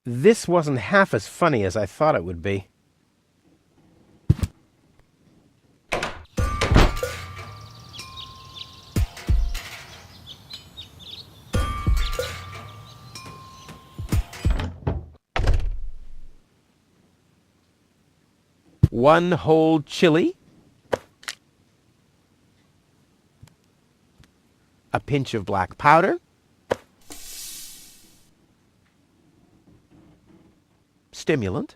This wasn't half as funny as I thought it would be. One whole chili, a pinch of black powder, stimulant,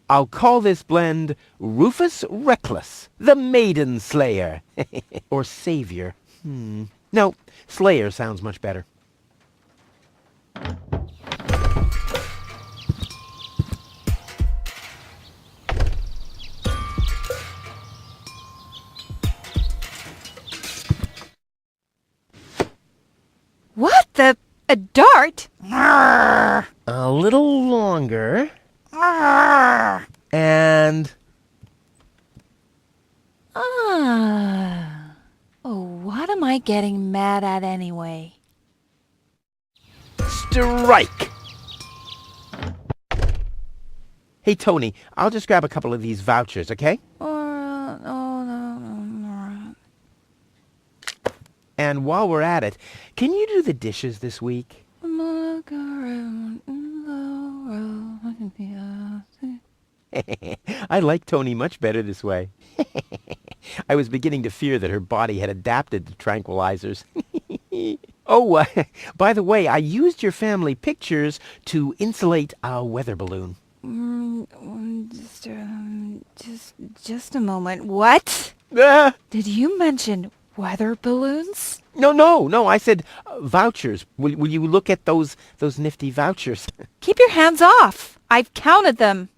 I'll call this blend Rufus Reckless, the Maiden Slayer. Or Savior. No, Slayer sounds much better. What the? A dart? A little longer. And... Oh, what am I getting mad at anyway? strike! Hey, Tony, I'll just grab a couple of these vouchers, okay? And while we're at it, can you do the dishes this week? I like Tony much better this way. I was beginning to fear that her body had adapted to tranquilizers. Oh, by the way, I used your family pictures to insulate a weather balloon. Just a moment. What? Did you mention weather balloons? No. I said vouchers. Will you look at those nifty vouchers? Keep your hands off. I've counted them.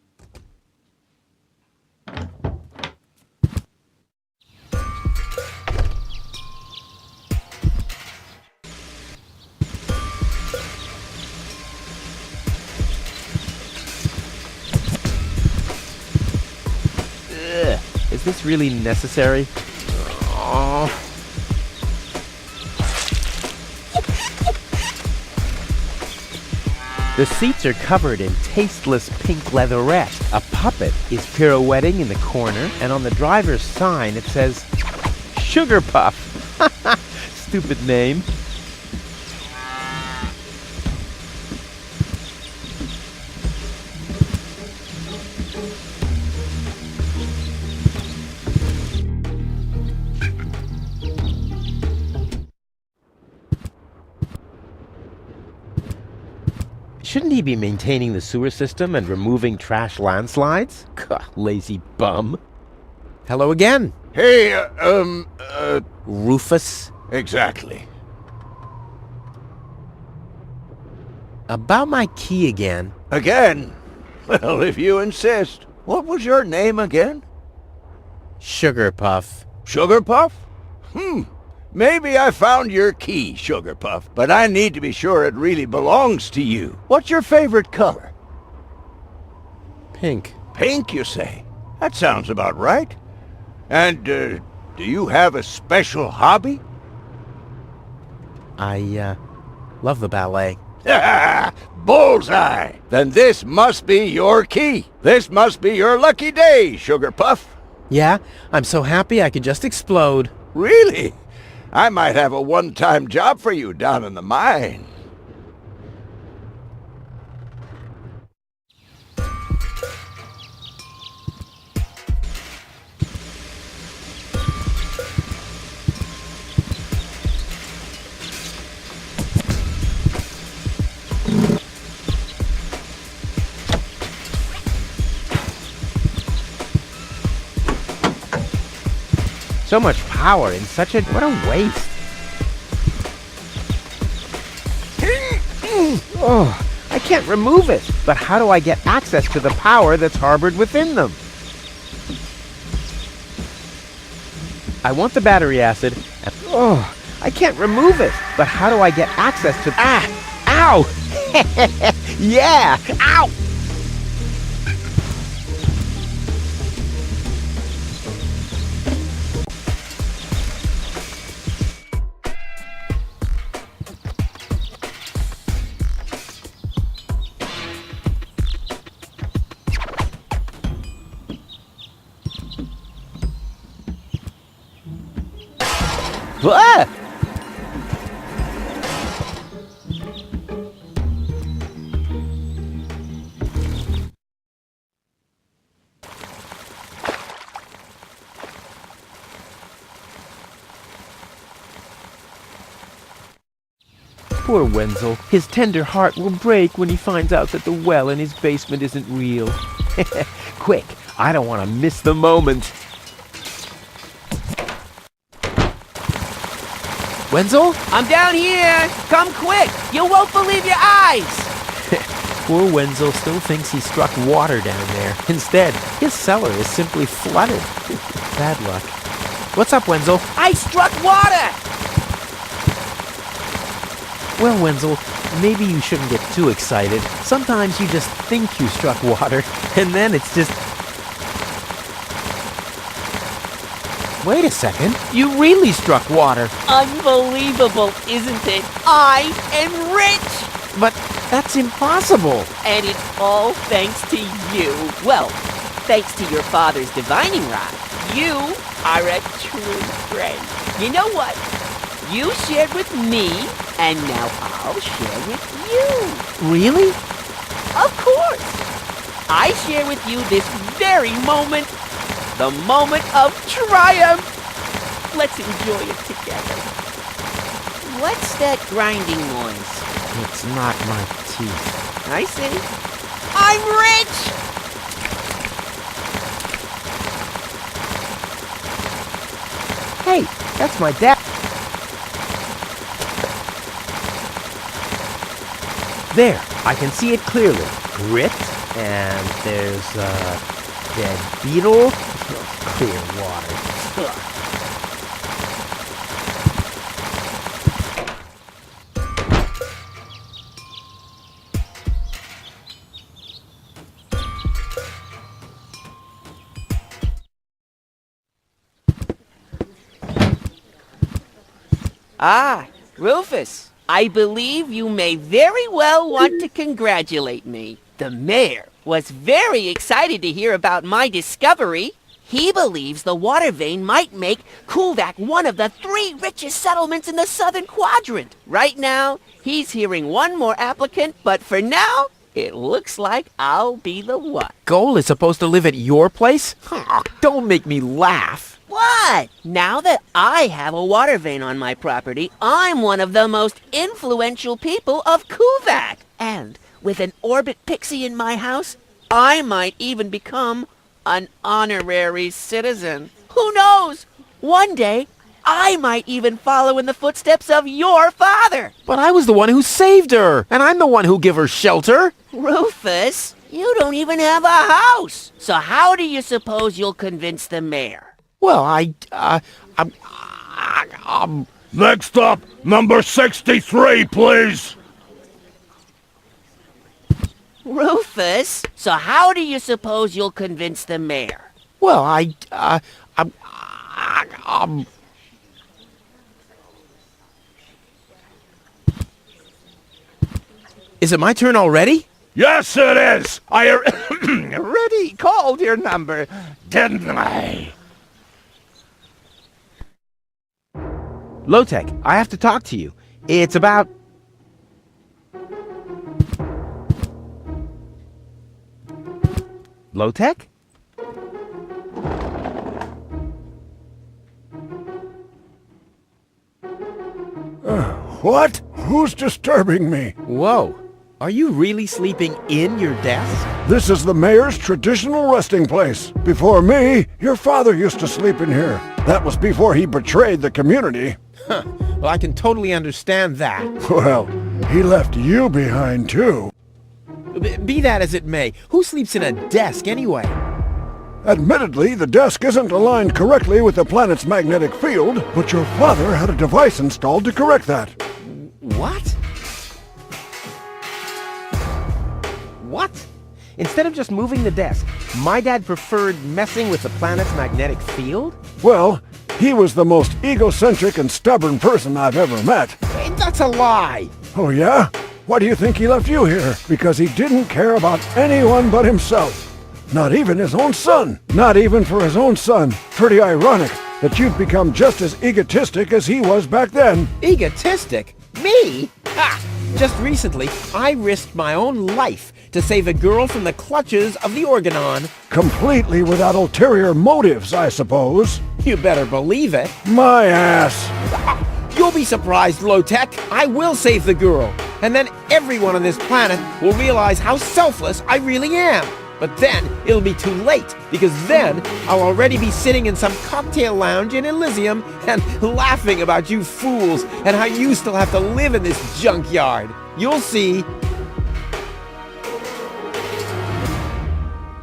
Is this really necessary? Oh. The seats are covered in tasteless pink leatherette. A puppet is pirouetting in the corner, and on the driver's sign it says, Sugar Puff. Stupid name. Shouldn't he be maintaining the sewer system and removing trash landslides? Lazy bum. Hello again. Hey, Rufus. exactly. About my key again. Again? Well, if you insist. What was your name again? Sugar Puff. Sugar Puff? Maybe I found your key, Sugar Puff, but I need to be sure it really belongs to you. What's your favorite color? Pink. Pink, you say? That sounds about right. And, do you have a special hobby? I, love the ballet. Bullseye! Then this must be your key. This must be your lucky day, Sugar Puff. Yeah, I'm so happy I could just explode. Really? I might have a one-time job for you down in the mine. So much power in such a... What a waste. Oh, I can't remove it. But how do I get access to the power that's harbored within them? I want the battery acid. And, I can't remove it. But how do I get access to... Ow! Yeah! Ow! Ah! Poor Wenzel. His tender heart will break when he finds out that the well in his basement isn't real. Quick, I don't want to miss the moment. Wenzel? I'm down here! Come quick! You won't believe your eyes! Poor Wenzel still thinks he struck water down there. Instead, his cellar is simply flooded. Bad luck. What's up, Wenzel? I struck water! Well, Wenzel, maybe you shouldn't get too excited. Sometimes you just think you struck water, and then it's just... Wait a second. You really struck water. Unbelievable, isn't it? I am rich! But that's impossible. And it's all thanks to you. Well, thanks to your father's divining rod. You are a true friend. You know what? You shared with me, and now I'll share with you. Really? Of course. I share with you this very moment, the moment of triumph. Let's enjoy it together. What's that grinding noise? It's not my teeth. I see. I'm rich! Hey, that's my dad. There, I can see it clearly. Grit, and there's a dead beetle. Clear water. Ugh. Ah, Rufus. I believe you may very well want to congratulate me. The mayor was very excited to hear about my discovery. He believes the water vein might make Kuvak one of the 3 richest settlements in the southern quadrant. Right now, he's hearing one more applicant, but for now, it looks like I'll be the one. Goal is supposed to live at your place? Oh, don't make me laugh. What? Now that I have a water vein on my property, I'm one of the most influential people of Kuvak. And with an orbit pixie in my house, I might even become an honorary citizen. Who knows? One day, I might even follow in the footsteps of your father. But I was the one who saved her, and I'm the one who gave her shelter. Rufus, you don't even have a house. So how do you suppose you'll convince the mayor? Well, Next up, number 63, please. Rufus, so how do you suppose you'll convince the mayor? well, Is it my turn already? Yes, it is. I already called your number, didn't I? Low-Tech, I have to talk to you. It's about... Low-Tech? What? Who's disturbing me? Whoa. Are you really sleeping in your desk? This is the mayor's traditional resting place. Before me, your father used to sleep in here. That was before he betrayed the community. Well, I can totally understand that. Well, he left you behind too. Be that as it may, who sleeps in a desk anyway? Admittedly, the desk isn't aligned correctly with the planet's magnetic field, but your father had a device installed to correct that. What? What? Instead of just moving the desk, my dad preferred messing with the planet's magnetic field? Well, he was the most egocentric and stubborn person I've ever met. Hey, that's a lie! Oh yeah? Why do you think he left you here? Because he didn't care about anyone but himself. Not even his own son. Not even for his own son. Pretty ironic, that you'd become just as egotistic as he was back then. Egotistic? Me? Ha! Just recently, I risked my own life to save a girl from the clutches of the Organon. Completely without ulterior motives, I suppose. You better believe it. My ass. You'll be surprised, Low-Tech. I will save the girl. And then everyone on this planet will realize how selfless I really am. But then it'll be too late, because then I'll already be sitting in some cocktail lounge in Elysium and laughing about you fools and how you still have to live in this junkyard. You'll see.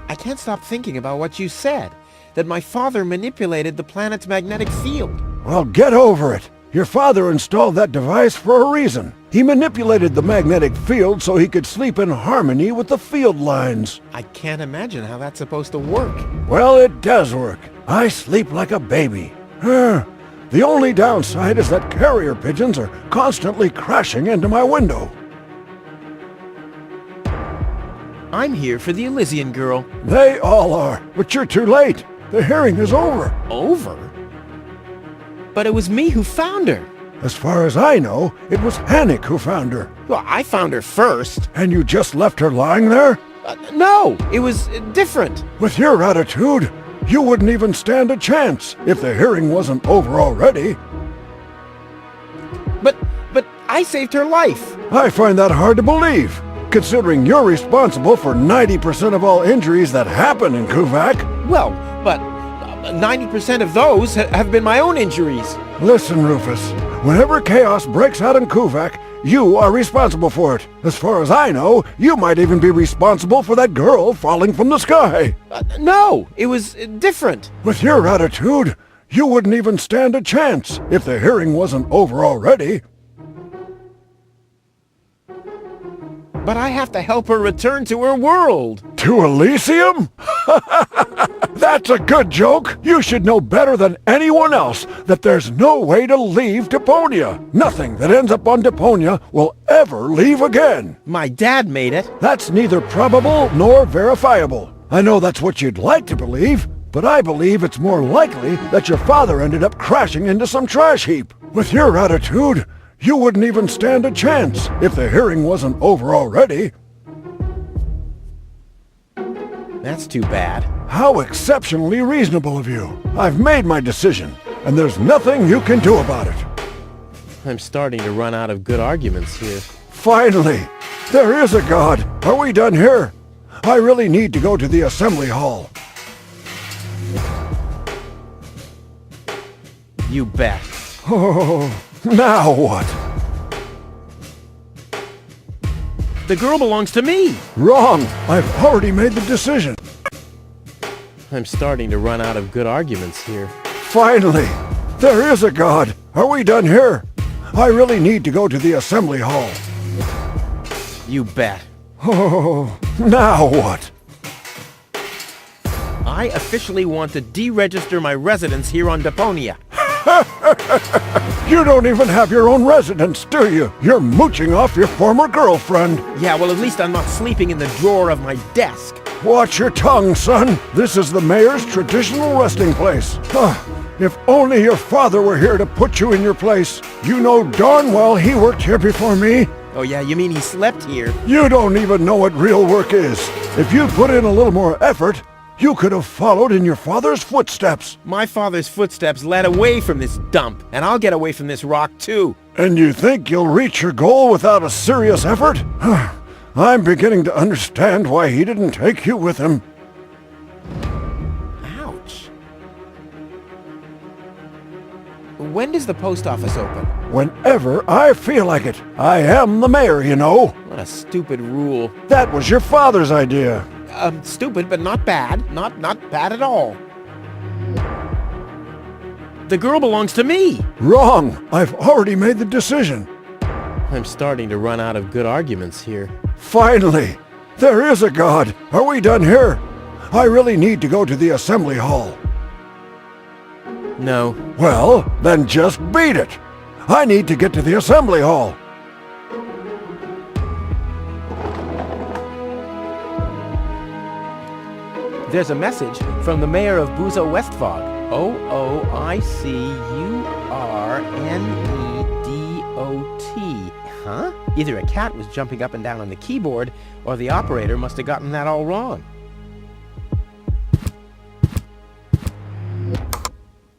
I can't stop thinking about what you said, that my father manipulated the planet's magnetic field. Well, get over it. Your father installed that device for a reason. He manipulated the magnetic field so he could sleep in harmony with the field lines. I can't imagine how that's supposed to work. Well, it does work. I sleep like a baby. The only downside is that carrier pigeons are constantly crashing into my window. I'm here for the Elysian girl. They all are, but you're too late. The hearing is over. Over? But it was me who found her. As far as I know, it was Hannick who found her. Well, I found her first. And you just left her lying there? No, it was different. With your attitude, you wouldn't even stand a chance if the hearing wasn't over already. But I saved her life. I find that hard to believe, considering you're responsible for 90% of all injuries that happen in Kuvak. Well, but 90% of those have been my own injuries. Listen, Rufus, whenever chaos breaks out in Kuvak, you are responsible for it. As far as I know, you might even be responsible for that girl falling from the sky. No, it was different. With your attitude, you wouldn't even stand a chance if the hearing wasn't over already. But I have to help her return to her world. To Elysium? That's a good joke. You should know better than anyone else that there's no way to leave Deponia. Nothing that ends up on Deponia will ever leave again. My dad made it. That's neither probable nor verifiable. I know that's what you'd like to believe, but I believe it's more likely that your father ended up crashing into some trash heap. With your attitude, you wouldn't even stand a chance if the hearing wasn't over already. That's too bad. How exceptionally reasonable of you. I've made my decision, and there's nothing you can do about it. I'm starting to run out of good arguments here. Finally! There is a God! Are we done here? I really need to go to the assembly hall. You bet. Oh, now what? The girl belongs to me. Wrong! I've already made the decision. I'm starting to run out of good arguments here. Finally! There is a God! Are we done here? I really need to go to the assembly hall. You bet. Oh, now what? I officially want to deregister my residence here on Deponia. You don't even have your own residence, do you? You're mooching off your former girlfriend. Yeah, well, at least I'm not sleeping in the drawer of my desk. Watch your tongue, son. This is the mayor's traditional resting place. If only your father were here to put you in your place. You know darn well he worked here before me. Oh yeah, you mean he slept here? You don't even know what real work is. If you'd put in a little more effort, you could have followed in your father's footsteps. My father's footsteps led away from this dump, and I'll get away from this rock too. And you think you'll reach your goal without a serious effort? I'm beginning to understand why he didn't take you with him. Ouch. When does the post office open? Whenever I feel like it. I am the mayor, you know. What a stupid rule. That was your father's idea. Stupid, but not bad. Not bad at all. The girl belongs to me. Wrong. I've already made the decision. I'm starting to run out of good arguments here. Finally! There is a God! Are we done here? I really need to go to the assembly hall. No. Well, then just beat it! I need to get to the assembly hall. There's a message from the mayor of Buzo Westfog. Oicornedot. Huh? Either a cat was jumping up and down on the keyboard, or the operator must have gotten that all wrong.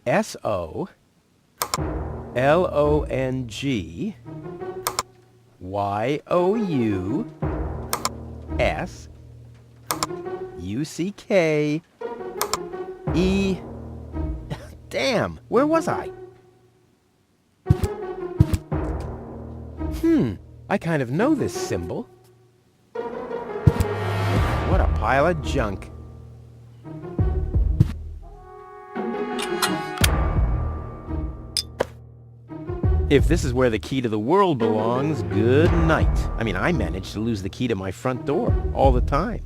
SOLONGYOUSUCKE. Damn, where was I? I kind of know this symbol. What a pile of junk. If this is where the key to the world belongs, good night. I mean, I managed to lose the key to my front door all the time.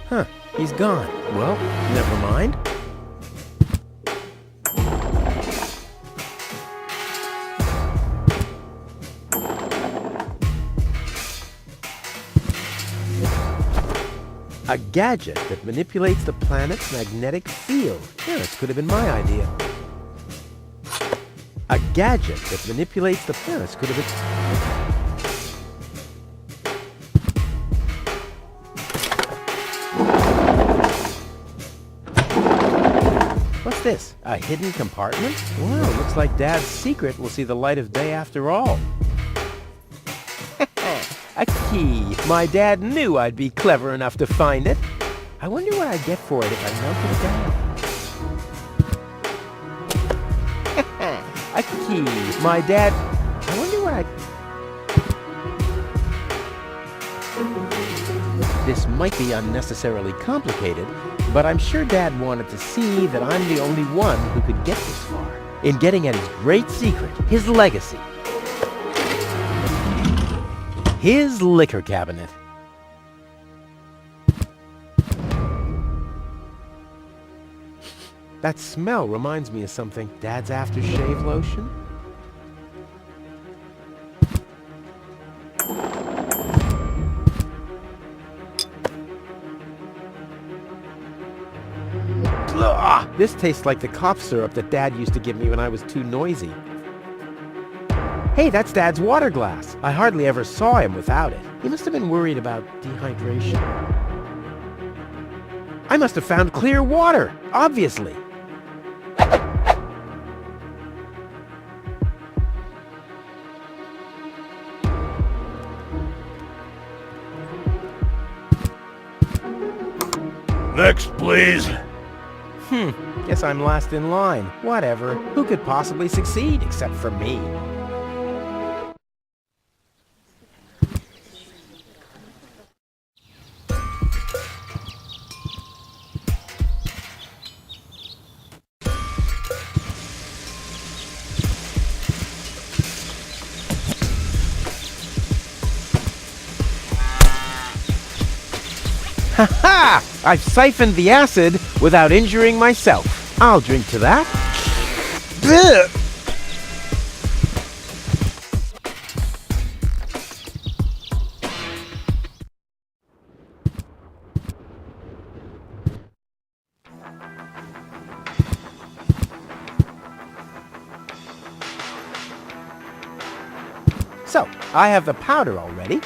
Huh, he's gone. Well, never mind. A gadget that manipulates the planet's magnetic field. Yeah, this could have been my idea. A gadget that manipulates the planets could have been... What's this? A hidden compartment? Wow, looks like Dad's secret will see the light of day after all. A key. My dad knew I'd be clever enough to find it. I wonder what I'd get for it if I melted it down. A key. My dad... I wonder what I... This might be unnecessarily complicated, but I'm sure Dad wanted to see that I'm the only one who could get this far. In getting at his great secret, his legacy. His liquor cabinet. That smell reminds me of something. Dad's aftershave lotion? Ugh, this tastes like the cough syrup that Dad used to give me when I was too noisy. Hey, that's Dad's water glass. I hardly ever saw him without it. He must have been worried about dehydration. I must have found clear water, obviously. Next, please. Guess I'm last in line. Whatever. Who could possibly succeed except for me? Ha-ha! I've siphoned the acid without injuring myself. I'll drink to that. Blech. So, I have the powder already.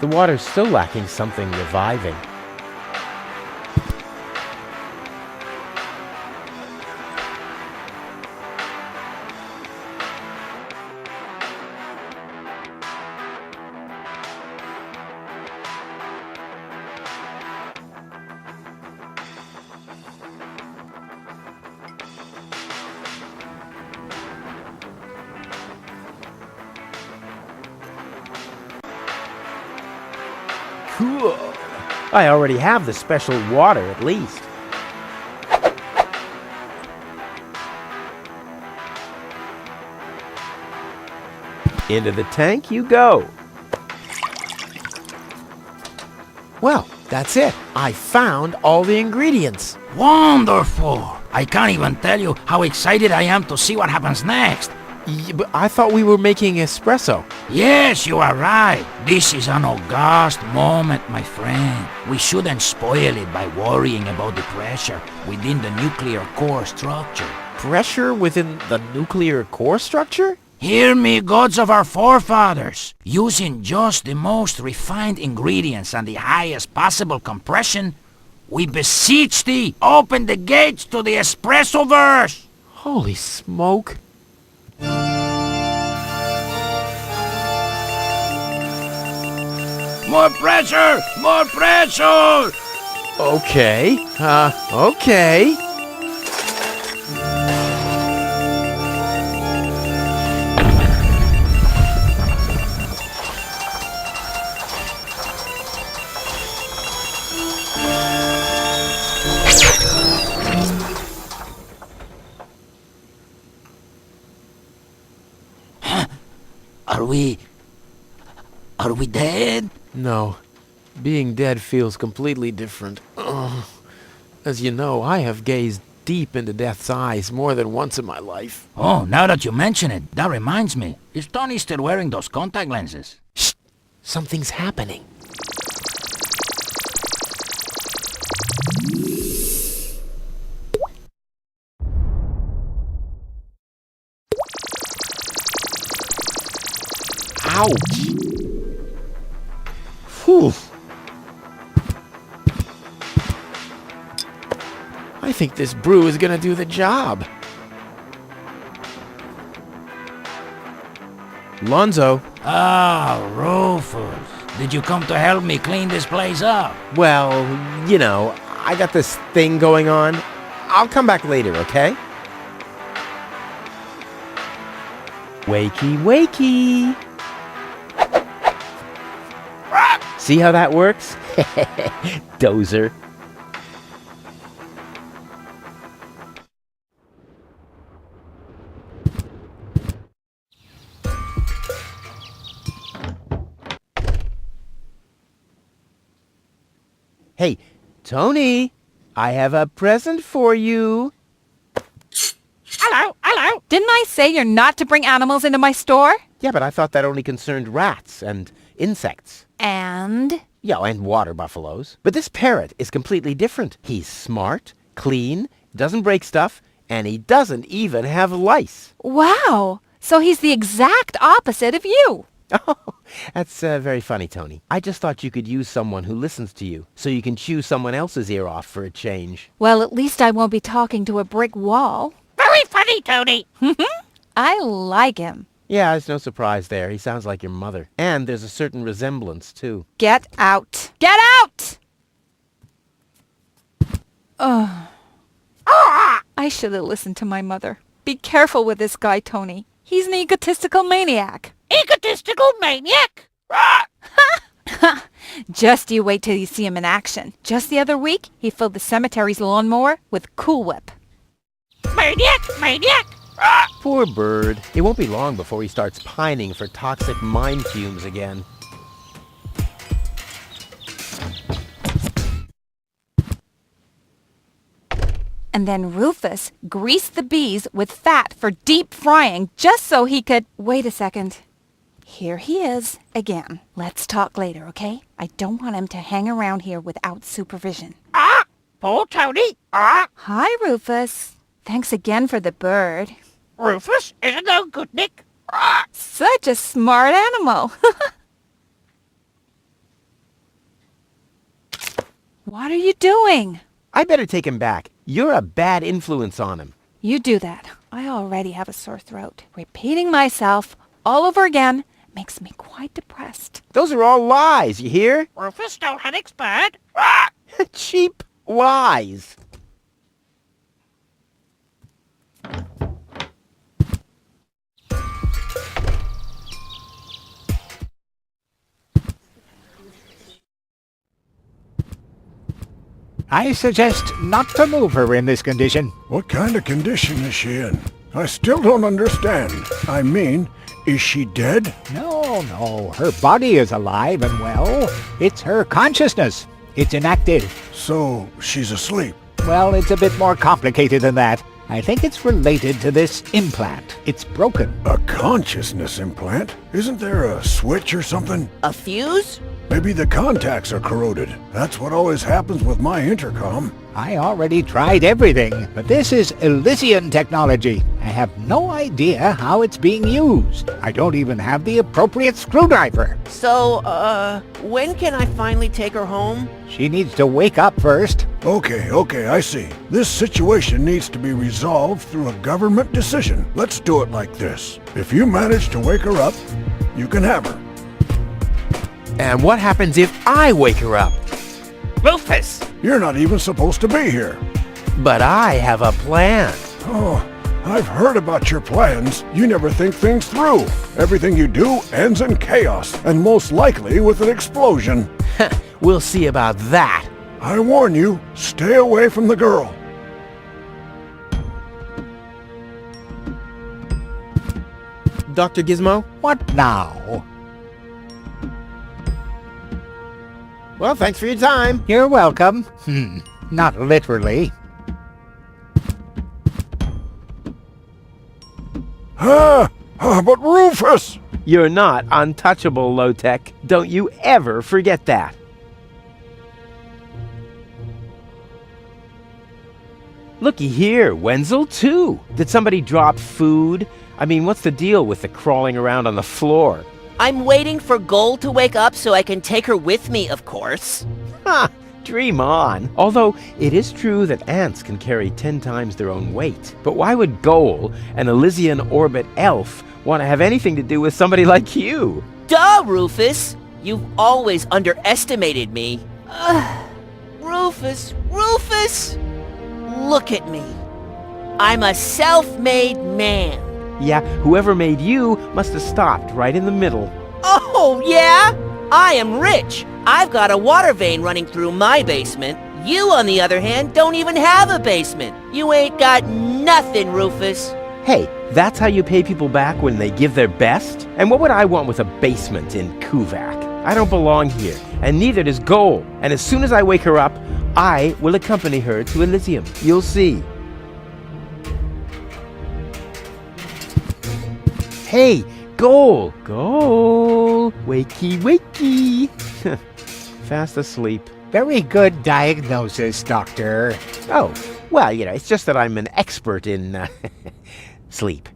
The water's still lacking something reviving. Cool. I already have the special water, at least. Into the tank you go. Well, that's it. I found all the ingredients. Wonderful! I can't even tell you how excited I am to see what happens next. But I thought we were making espresso. Yes, you are right. This is an august moment, my friend. We shouldn't spoil it by worrying about the pressure within the nuclear core structure. Pressure within the nuclear core structure? Hear me, gods of our forefathers. Using just the most refined ingredients and the highest possible compression, we beseech thee, open the gates to the espressoverse! Holy smoke. More pressure! More pressure! Okay. Okay. Are we dead? No. Being dead feels completely different. Ugh. As you know, I have gazed deep into death's eyes more than once in my life. Oh, now that you mention it, that reminds me. Is Tony still wearing those contact lenses? Shh! Something's happening. Ouch! Whew! I think this brew is gonna do the job. Lonzo. Ah, Rufus. Did you come to help me clean this place up? Well, you know, I got this thing going on. I'll come back later, okay? Wakey, wakey. See how that works? Dozer. Hey, Tony, I have a present for you. Hello, hello. Didn't I say you're not to bring animals into my store? Yeah, but I thought that only concerned rats and insects. And? Yeah, and water buffaloes. But this parrot is completely different. He's smart, clean, doesn't break stuff, and he doesn't even have lice. Wow. So he's the exact opposite of you. Oh, that's very funny, Tony. I just thought you could use someone who listens to you, so you can chew someone else's ear off for a change. Well, at least I won't be talking to a brick wall. Very funny, Tony. I like him. Yeah, there's no surprise there. He sounds like your mother. And there's a certain resemblance, too. Get out. Get out! Ugh. I should have listened to my mother. Be careful with this guy, Tony. He's an egotistical maniac. Egotistical maniac? Just you wait till you see him in action. Just the other week, he filled the cemetery's lawnmower with Cool Whip. Maniac! Maniac! Poor bird. It won't be long before he starts pining for toxic mine fumes again. And then Rufus greased the bees with fat for deep frying just so he could... Wait a second. Here he is again. Let's talk later, okay? I don't want him to hang around here without supervision. Poor Tony. Hi, Rufus. Thanks again for the bird. Rufus is no good, Nick. Such a smart animal. What are you doing? I better take him back. You're a bad influence on him. You do that. I already have a sore throat. Repeating myself all over again makes me quite depressed. Those are all lies, you hear? Rufus stole Hennick's bird. Cheap lies. I suggest not to move her in this condition. What kind of condition is she in? I still don't understand. I mean, is she dead? No, her body is alive and well. It's her consciousness. It's inactive. So, she's asleep. Well, it's a bit more complicated than that. I think it's related to this implant. It's broken. A consciousness implant? Isn't there a switch or something? A fuse? Maybe the contacts are corroded. That's what always happens with my intercom. I already tried everything, but this is Elysian technology. I have no idea how it's being used. I don't even have the appropriate screwdriver. So, when can I finally take her home? She needs to wake up first. Okay, I see. This situation needs to be resolved through a government decision. Let's do it like this. If you manage to wake her up, you can have her. And what happens if I wake her up? Rufus! You're not even supposed to be here. But I have a plan. Oh, I've heard about your plans. You never think things through. Everything you do ends in chaos, and most likely with an explosion. We'll see about that. I warn you, stay away from the girl. Dr. Gizmo? What now? Well, thanks for your time. You're welcome. Not literally. But Rufus! You're not untouchable, low-tech. Don't you ever forget that. Looky here, Wenzel too. Did somebody drop food? I mean, what's the deal with the crawling around on the floor? I'm waiting for Gold to wake up so I can take her with me, of course. Ha! Dream on. Although, it is true that ants can carry 10 times their own weight. But why would Goal, an Elysian orbit elf, want to have anything to do with somebody like you? Duh, Rufus! You've always underestimated me. Rufus! Look at me. I'm a self-made man. Yeah, whoever made you must have stopped right in the middle. Oh, yeah? I am rich. I've got a water vein running through my basement. You, on the other hand, don't even have a basement. You ain't got nothing, Rufus. Hey, that's how you pay people back when they give their best? And what would I want with a basement in Kuvak? I don't belong here, and neither does Goal. And as soon as I wake her up, I will accompany her to Elysium. You'll see. Hey, Goal! Goal! Wakey, wakey! Fast asleep. Very good diagnosis, Doctor. Oh, well, it's just that I'm an expert in sleep.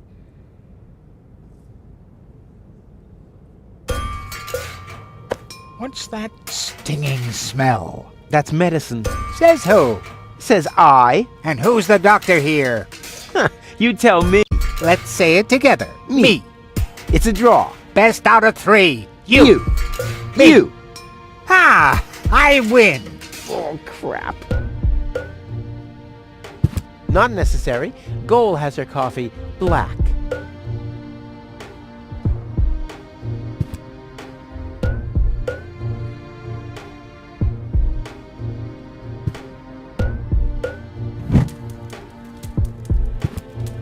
What's that stinging smell? That's medicine. Says who? Says I. And who's the doctor here? You tell me. Let's say it together. Me. It's a draw. Best out of 3. You. Me. You. Ha! I win. Oh, crap. Not necessary. Goal has her coffee black.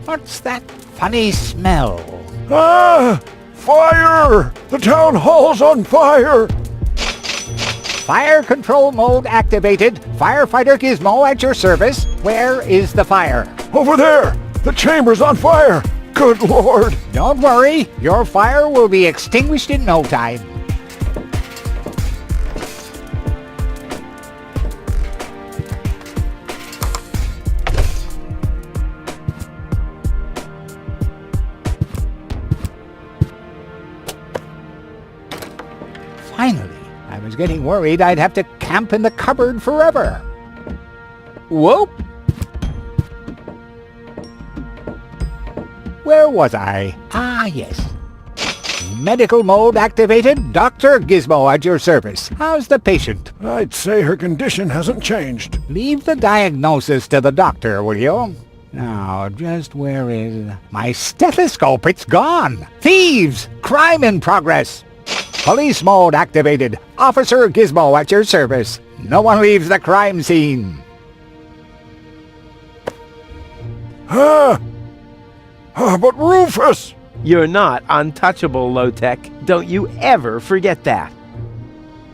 What's that funny smell? Ah! Fire! The town hall's on fire! Fire control mode activated. Firefighter Gizmo at your service. Where is the fire? Over there! The chamber's on fire! Good Lord! Don't worry. Your fire will be extinguished in no time. Finally, I was getting worried I'd have to camp in the cupboard forever. Whoop! Where was I? Ah, yes. Medical mode activated. Dr. Gizmo at your service. How's the patient? I'd say her condition hasn't changed. Leave the diagnosis to the doctor, will you? Now, just where is... My stethoscope, it's gone! Thieves! Crime in progress! Police mode activated. Officer Gizmo at your service. No one leaves the crime scene. But Rufus! You're not untouchable, low-tech. Don't you ever forget that.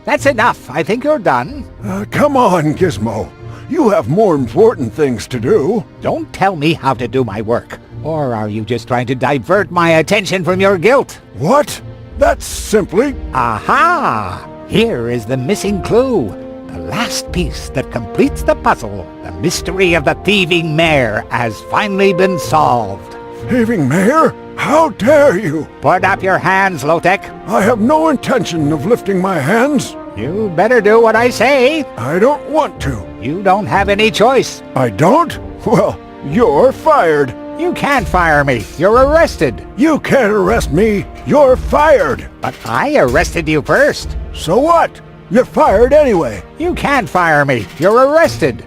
That's enough. I think you're done. Come on, Gizmo. You have more important things to do. Don't tell me how to do my work. Or are you just trying to divert my attention from your guilt? What? That's simply... Aha! Here is the missing clue. The last piece that completes the puzzle. The mystery of the thieving mare has finally been solved. Thieving Mayor? How dare you? Put up your hands, Lotek. I have no intention of lifting my hands. You better do what I say. I don't want to. You don't have any choice. I don't? Well, you're fired. You can't fire me. You're arrested. You can't arrest me. You're fired. But I arrested you first. So what? You're fired anyway. You can't fire me. You're arrested.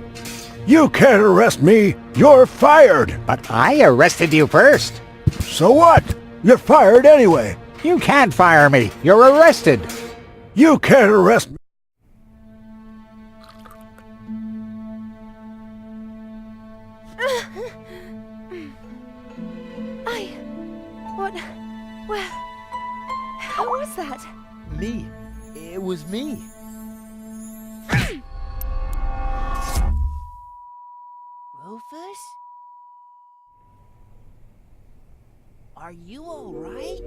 You can't arrest me. You're fired. But I arrested you first. So what? You're fired anyway. You can't fire me. You're arrested. You can't arrest me. How was that? Me. It was me. Rufus? Are you all right?